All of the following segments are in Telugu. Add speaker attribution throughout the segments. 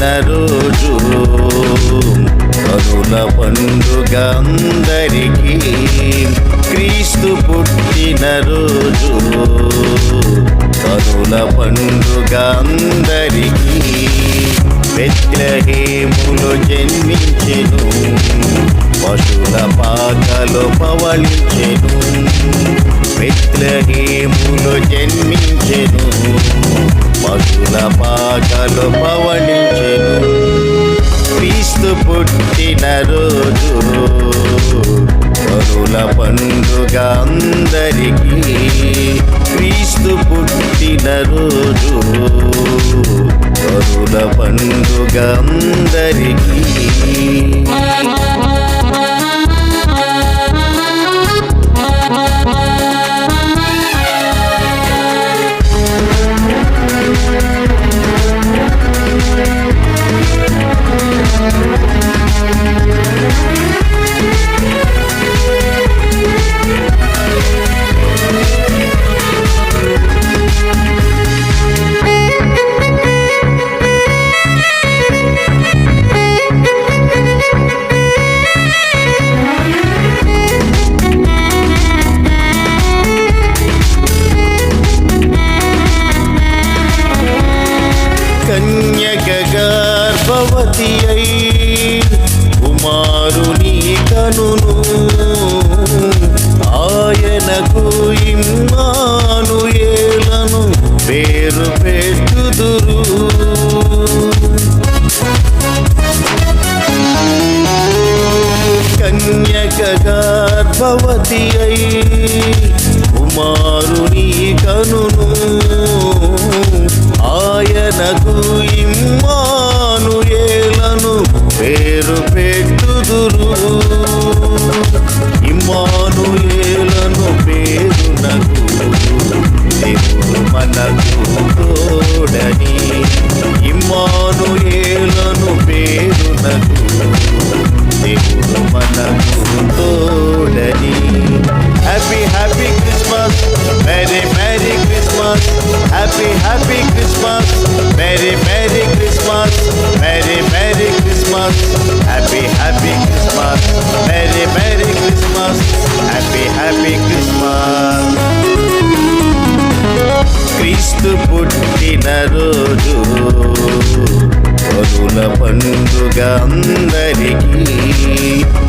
Speaker 1: పుట్టిన రోజు కనుల పండుగ అందరికీ. క్రీస్తు పుట్టిన రోజు కనుల పండుగ అందరికీ. బెత్లెహేములో జన్మించెను, పశుల పాకలో పవళించెను. బెత్లెహేములో జన్మించెను, పశుల పాకలో పవళించెను. క్రీస్తు పుట్టిన రోజు కనుల పండుగ అందరికీ. క్రీస్తు పుట్టిన రోజు కనుల పండుగ అందరికీ. కన్యక గర్భవతి అయి కుమారుని కనును, ఆయనకు ఇమ్మానుయేలను పేరు పెట్టుదురు. కన్యక గర్భవతి అయి కుమారుని కనును, ఆయనకు ఇమ్మానుయేలను పేరు పెట్టుదురు. ఇమ్మానుయేలను పేరునకు దేవుడు మనకు తోడని. ఇమ్మానుయేలను పేరునకు దేవుడు మనకు తోడని. Happy happy Christmas, merry merry Christmas. Happy happy Christmas, merry merry Christmas, merry merry Christmas. Happy happy Christmas, merry merry Christmas, happy happy Christmas. క్రీస్తు పుట్టిన రోజు కనుల పండుగ అందరికీ.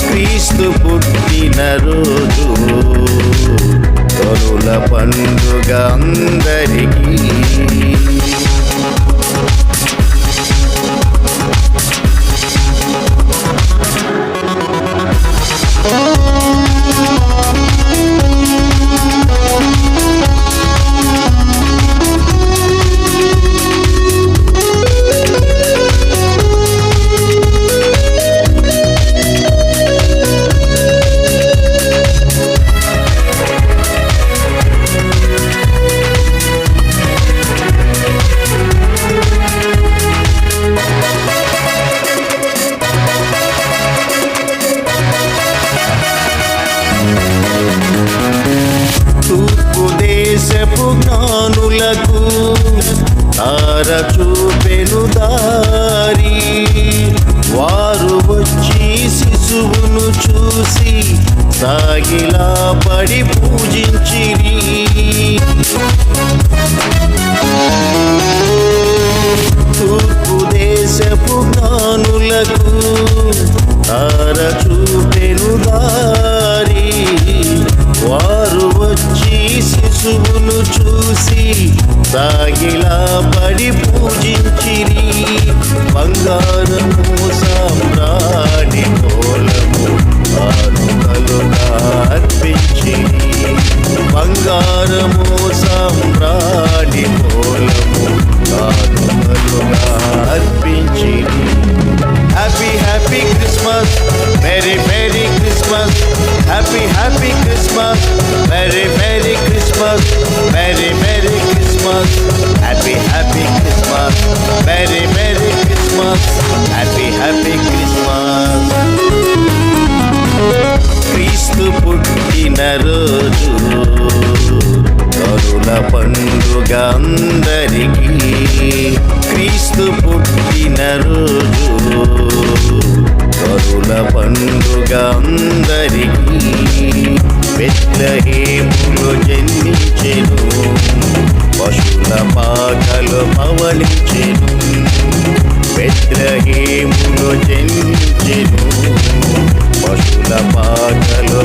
Speaker 1: క్రీస్తు పుట్టిన రోజు కనుల పండుగ అందరికీ. తూర్పు దేశపు జ్ఞానులకు తార చూపెను దారి. వారు వచ్చి శిశువును చూసి సాగిలా పడి పూజించిరి. తూర్పు దేశపు జ్ఞానులకు తార చూపెను దారి. వారు వచ్చి శిశువును చూసి సాగిలా పడి పూజించిరి. బంగారము సామ్రాణి మూలము కానుకలుగా అర్పించిరి. బంగారము సామ్రాణి మూలము కానుకలుగా అర్పించిరి. Happy happy Christmas, merry merry Christmas. Happy happy Christmas, merry merry Christmas, merry merry Christmas. Happy happy Christmas, merry merry Christmas, happy happy Christmas. క్రీస్తు పుట్టిన రోజు కనుల పండుగ అందరికీ. క్రీస్తు పుట్టిన రోజు బెత్లెహేమును జనించెను పశుల పాకలు